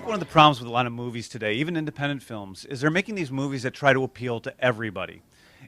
think one of the problems with a lot of movies today, even independent films, is they're making these movies that try to appeal to everybody.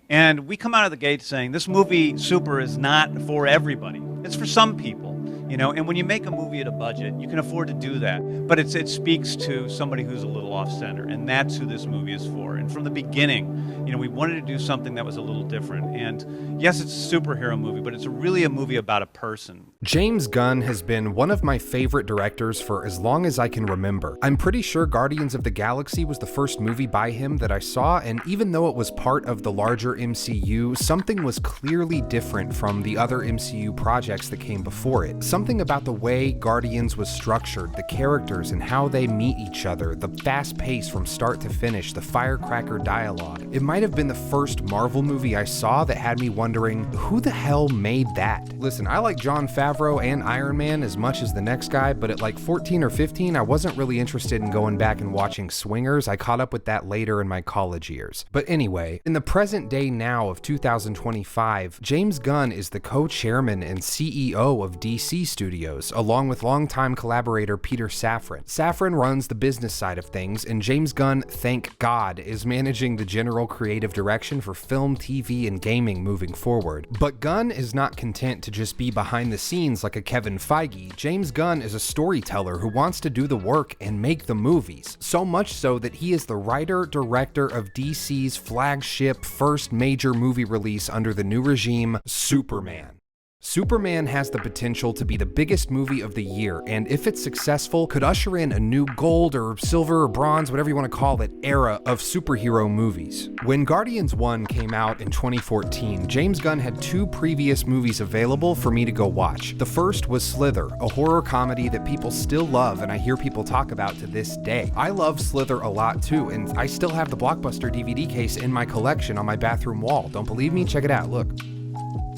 And we come out of the gate saying this movie, Super, is not for everybody. It's for some people, you know. And when you make a movie at a budget, you can afford to do that. But it speaks to somebody who's a little off center, and that's who this movie is for. And from the beginning, you know, we wanted to do something that was a little different. And yes, it's a superhero movie, but it's really a movie about a person. James Gunn has been one of my favorite directors for as long as I can remember. I'm pretty sure Guardians of the Galaxy was the first movie by him that I saw, and even though it was part of the larger MCU, something was clearly different from the other MCU projects that came before it. Something about the way Guardians was structured, the characters and how they meet each other, the fast pace from start to finish, the firecracker dialogue. It might have been the first Marvel movie I saw that had me wondering, who the hell made that? Listen, I like Jon Favreau and Iron Man as much as the next guy, but at like 14 or 15, I wasn't really interested in going back and watching Swingers. I caught up with that later in my college years. But anyway, in the present day now of 2025, James Gunn is the co-chairman and CEO of DC Studios, along with longtime collaborator Peter Safran. Safran runs the business side of things, and James Gunn, thank God, is managing the general creative direction for film, TV, and gaming moving forward. But Gunn is not content to just be behind the scenes like a Kevin Feige. James Gunn is a storyteller who wants to do the work and make the movies. So much so that he is the writer-director of DC's flagship first major movie release under the new regime, Superman. Superman has the potential to be the biggest movie of the year, and if it's successful, could usher in a new gold or silver or bronze, whatever you want to call it, era of superhero movies. When Guardians 1 came out in 2014, James Gunn had two previous movies available for me to go watch. The first was Slither, a horror comedy that people still love and I hear people talk about to this day. I love Slither a lot too, and I still have the Blockbuster DVD case in my collection on my bathroom wall. Don't believe me? Check it out, look.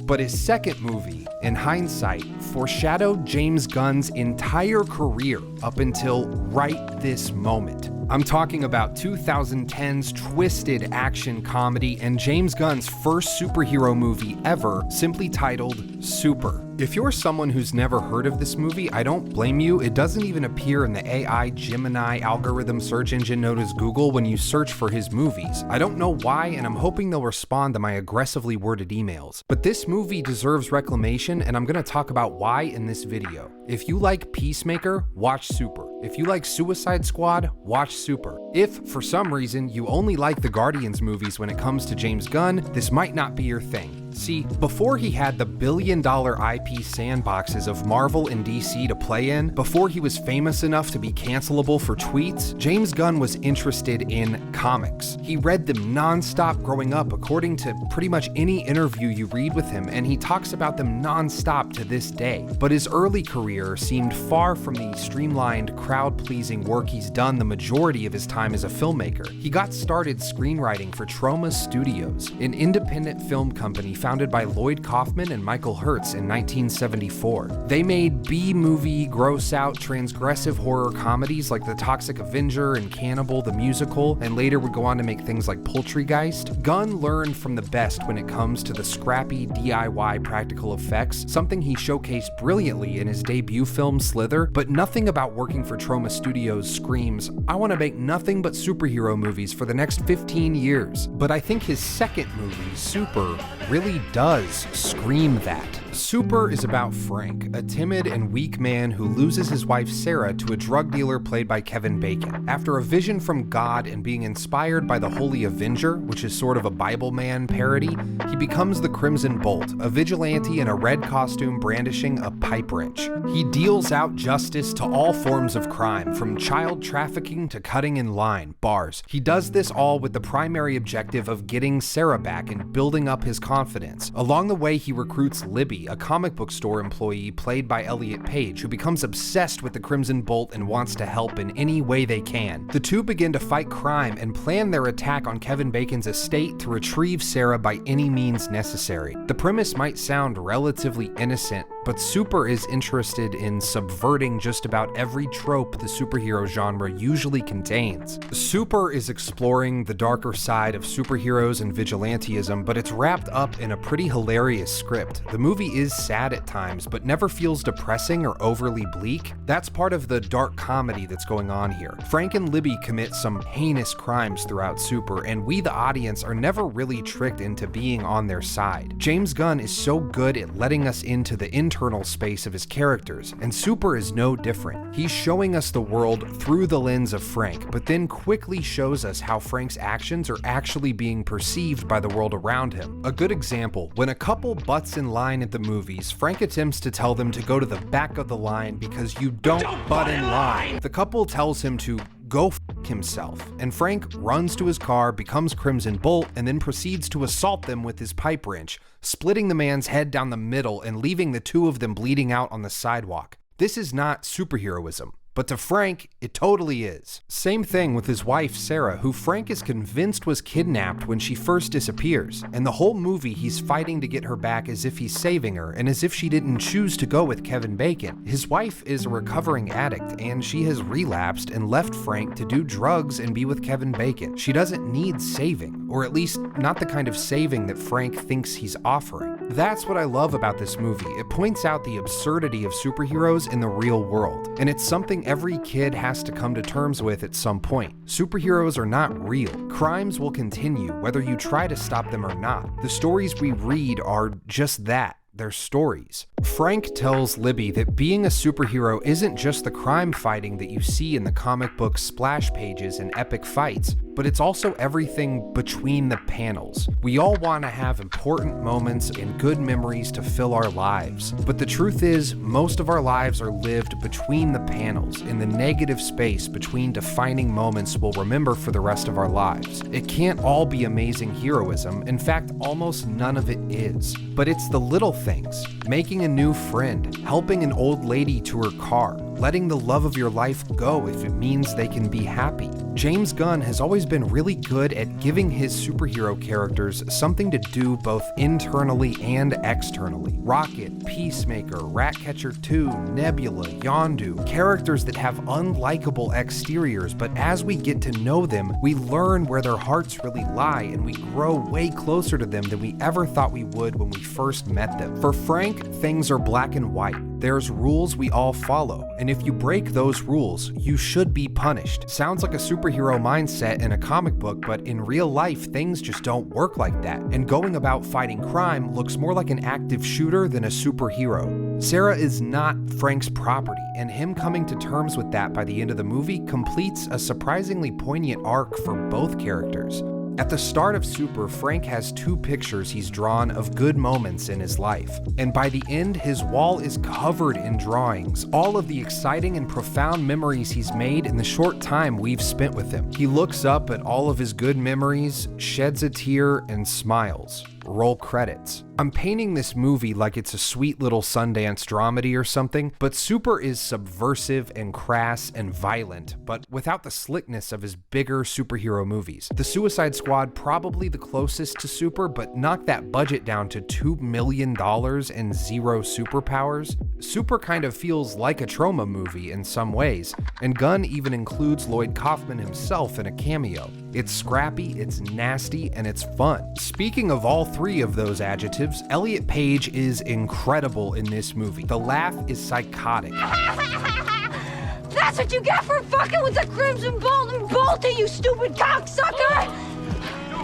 But his second movie, in hindsight, foreshadowed James Gunn's entire career up until right this moment. I'm talking about 2010's twisted action comedy and James Gunn's first superhero movie ever, simply titled Super. If you're someone who's never heard of this movie, I don't blame you. It doesn't even appear in the AI Gemini algorithm search engine known as Google when you search for his movies. I don't know why, and I'm hoping they'll respond to my aggressively worded emails. But this movie deserves reclamation, and I'm gonna talk about why in this video. If you like Peacemaker, watch Super. If you like Suicide Squad, watch Super. If, for some reason, you only like the Guardians movies when it comes to James Gunn, this might not be your thing. See, before he had the billion-dollar IP sandboxes of Marvel and DC to play in, before he was famous enough to be cancelable for tweets, James Gunn was interested in comics. He read them non-stop growing up, according to pretty much any interview you read with him, and he talks about them non-stop to this day. But his early career seemed far from the streamlined, crowd-pleasing work he's done the majority of his time as a filmmaker. He got started screenwriting for Troma Studios, an independent film company founded by Lloyd Kaufman and Michael Hertz in 1974. They made B-movie, gross-out, transgressive horror comedies like The Toxic Avenger and Cannibal the Musical, and later would go on to make things like Poultrygeist. Gunn learned from the best when it comes to the scrappy DIY practical effects, something he showcased brilliantly in his debut film Slither, but nothing about working for Troma Studios screams, I want to make nothing but superhero movies for the next 15 years. But I think his second movie, Super, really does scream that. Super is about Frank, a timid and weak man who loses his wife Sarah to a drug dealer played by Kevin Bacon. After a vision from God and being inspired by the Holy Avenger, which is sort of a Bible Man parody, he becomes the Crimson Bolt, a vigilante in a red costume brandishing a pipe wrench. He deals out justice to all forms of crime, from child trafficking to cutting in line, bars. He does this all with the primary objective of getting Sarah back and building up his confidence. Along the way, he recruits Libby, a comic book store employee played by Elliot Page, who becomes obsessed with the Crimson Bolt and wants to help in any way they can. The two begin to fight crime and plan their attack on Kevin Bacon's estate to retrieve Sarah by any means necessary. The premise might sound relatively innocent, but Super is interested in subverting just about every trope the superhero genre usually contains. Super is exploring the darker side of superheroes and vigilantism, but it's wrapped up in a pretty hilarious script. The movie is sad at times, but never feels depressing or overly bleak. That's part of the dark comedy that's going on here. Frank and Libby commit some heinous crimes throughout Super, and we, the audience, are never really tricked into being on their side. James Gunn is so good at letting us into the internal space of his characters, and Super is no different. He's showing us the world through the lens of Frank, but then quickly shows us how Frank's actions are actually being perceived by the world around him. A good example, when a couple butts in line at the movies, Frank attempts to tell them to go to the back of the line because you don't butt in line. The couple tells him to go f himself, and Frank runs to his car, becomes Crimson Bolt, and then proceeds to assault them with his pipe wrench, splitting the man's head down the middle and leaving the two of them bleeding out on the sidewalk. This is not superheroism. But to Frank, it totally is. Same thing with his wife, Sarah, who Frank is convinced was kidnapped when she first disappears. And the whole movie, he's fighting to get her back as if he's saving her, and as if she didn't choose to go with Kevin Bacon. His wife is a recovering addict, and she has relapsed and left Frank to do drugs and be with Kevin Bacon. She doesn't need saving, or at least not the kind of saving that Frank thinks he's offering. That's what I love about this movie. It points out the absurdity of superheroes in the real world, and it's something every kid has to come to terms with at some point. Superheroes are not real. Crimes will continue whether you try to stop them or not. The stories we read are just that. They're stories. Frank tells Libby that being a superhero isn't just the crime fighting that you see in the comic book splash pages and epic fights, but it's also everything between the panels. We all want to have important moments and good memories to fill our lives, but the truth is, most of our lives are lived between the panels, in the negative space between defining moments we'll remember for the rest of our lives. It can't all be amazing heroism. In fact, almost none of it is. But it's the little things. Making a new friend, helping an old lady to her car, letting the love of your life go if it means they can be happy. James Gunn has always been really good at giving his superhero characters something to do both internally and externally. Rocket, Peacemaker, Ratcatcher 2, Nebula, Yondu, characters that have unlikable exteriors, but as we get to know them, we learn where their hearts really lie, and we grow way closer to them than we ever thought we would when we first met them. For Frank, things are black and white. There's rules we all follow, and if you break those rules, you should be punished. Sounds like a superhero mindset in a comic book, but in real life, things just don't work like that, and going about fighting crime looks more like an active shooter than a superhero. Sarah is not Frank's property, and him coming to terms with that by the end of the movie completes a surprisingly poignant arc for both characters. At the start of Super, Frank has two pictures he's drawn of good moments in his life, and by the end, his wall is covered in drawings, all of the exciting and profound memories he's made in the short time we've spent with him. He looks up at all of his good memories, sheds a tear, and smiles. Roll credits. I'm painting this movie like it's a sweet little Sundance dramedy or something, but Super is subversive and crass and violent, but without the slickness of his bigger superhero movies. The Suicide Squad probably the closest to Super, but knocked that budget down to $2 million and zero superpowers. Super kind of feels like a Troma movie in some ways, and Gunn even includes Lloyd Kaufman himself in a cameo. It's scrappy, it's nasty, and it's fun. Speaking of all three of those adjectives, Elliot Page is incredible in this movie. The laugh is psychotic. That's what you get for fucking with the Crimson Bolt and Bolty, you stupid cocksucker!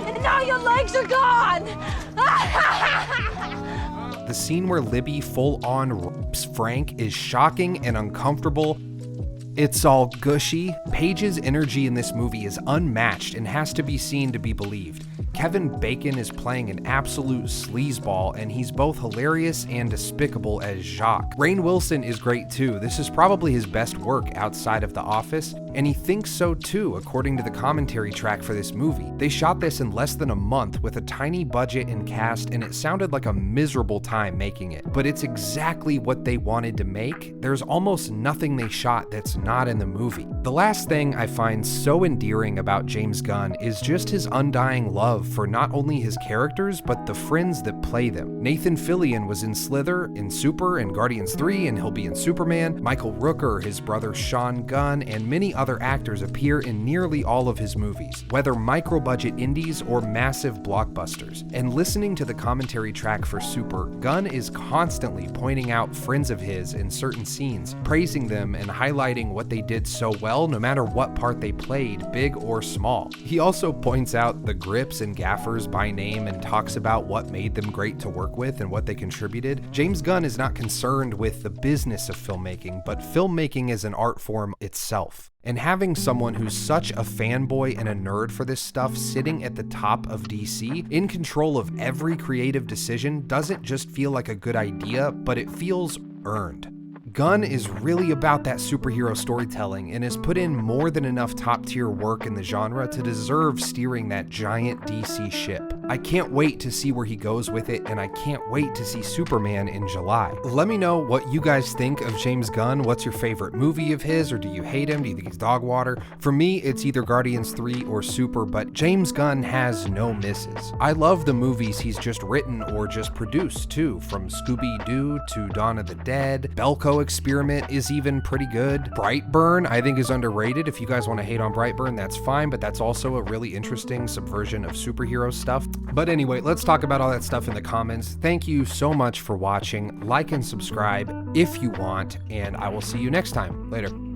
And now your legs are gone! The scene where Libby full-on rips Frank is shocking and uncomfortable. It's all gushy. Page's energy in this movie is unmatched and has to be seen to be believed. Kevin Bacon is playing an absolute sleazeball, and he's both hilarious and despicable as Jacques. Rainn Wilson is great too. This is probably his best work outside of The Office, and he thinks so too, according to the commentary track for this movie. They shot this in less than a month with a tiny budget and cast, and it sounded like a miserable time making it. But it's exactly what they wanted to make. There's almost nothing they shot that's not in the movie. The last thing I find so endearing about James Gunn is just his undying love love for not only his characters, but the friends that play them. Nathan Fillion was in Slither, in Super, and Guardians 3, and he'll be in Superman. Michael Rooker, his brother Sean Gunn, and many other actors appear in nearly all of his movies, whether micro-budget indies or massive blockbusters. And listening to the commentary track for Super, Gunn is constantly pointing out friends of his in certain scenes, praising them and highlighting what they did so well no matter what part they played, big or small. He also points out the grips and gaffers by name and talks about what made them great to work with and what they contributed. James Gunn is not concerned with the business of filmmaking, but filmmaking is an art form itself. And having someone who's such a fanboy and a nerd for this stuff sitting at the top of DC, in control of every creative decision, doesn't just feel like a good idea, but it feels earned. Gunn is really about that superhero storytelling and has put in more than enough top-tier work in the genre to deserve steering that giant DC ship. I can't wait to see where he goes with it, and I can't wait to see Superman in July. Let me know what you guys think of James Gunn. What's your favorite movie of his, or do you hate him? Do you think he's dog water? For me, it's either Guardians 3 or Super, but James Gunn has no misses. I love the movies he's just written or just produced, too, from Scooby-Doo to Dawn of the Dead. Belko Experiment is even pretty good. Brightburn, I think, is underrated. If you guys want to hate on Brightburn, that's fine, but that's also a really interesting subversion of superhero stuff. But anyway, let's talk about all that stuff in the comments. Thank you so much for watching. Like and subscribe if you want, and I will see you next time. Later.